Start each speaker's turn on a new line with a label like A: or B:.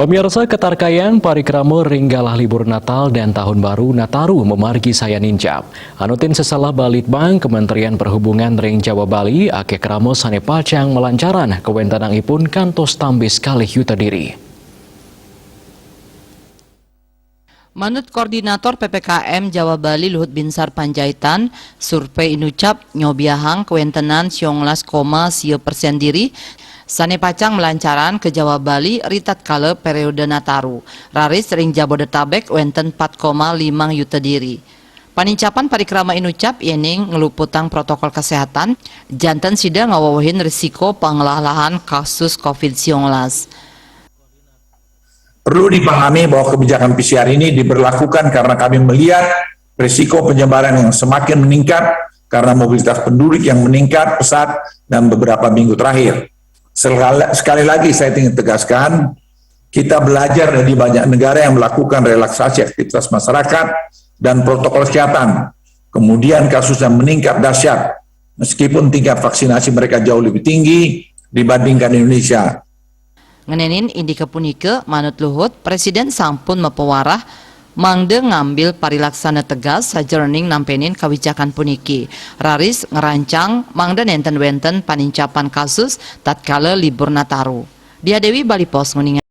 A: Pemirsa, ketarkayang parikrama ringgalah libur Natal dan Tahun Baru Nataru memargi saya nincap. Anutin sesalah Balitbang Kementerian Perhubungan ring Jawa Bali ake kramo sane pacang melancaran kewentanangipun kantos tambis kalih yuta diri.
B: Menurut Koordinator PPKM Jawa Bali Luhut Binsar Panjaitan, survei inucap nyobiahang kewentenan 19,1% diri sane pacang melancaran ke Jawa Bali ritat kala periode Nataru. Raris ring Jabodetabek wenten 4,5 yuta diri. Panincapan parikrama inucap yening ngeluputang protokol kesehatan, jantan sida ngawawahin risiko pengelalahan kasus COVID-19.
C: Perlu dipahami bahwa kebijakan PCR ini diberlakukan karena kami melihat risiko penyebaran yang semakin meningkat karena mobilitas penduduk yang meningkat pesat dan beberapa minggu terakhir. Sekali lagi saya ingin tegaskan, kita belajar dari banyak negara yang melakukan relaksasi aktivitas masyarakat dan protokol kesehatan. Kemudian kasusnya meningkat dahsyat, meskipun tingkat vaksinasi mereka jauh lebih tinggi dibandingkan Indonesia.
B: Ngenenin indika punike, manut Luhut, Presiden sampun mepewarah mangde ngambil parilaksana tegas sajeroning nampenin kawijakan puniki. Raris ngerancang mangde nenten-wenten panincapan kasus tatkala libur Nataru. Dia Dewi Bali Pos nguningan.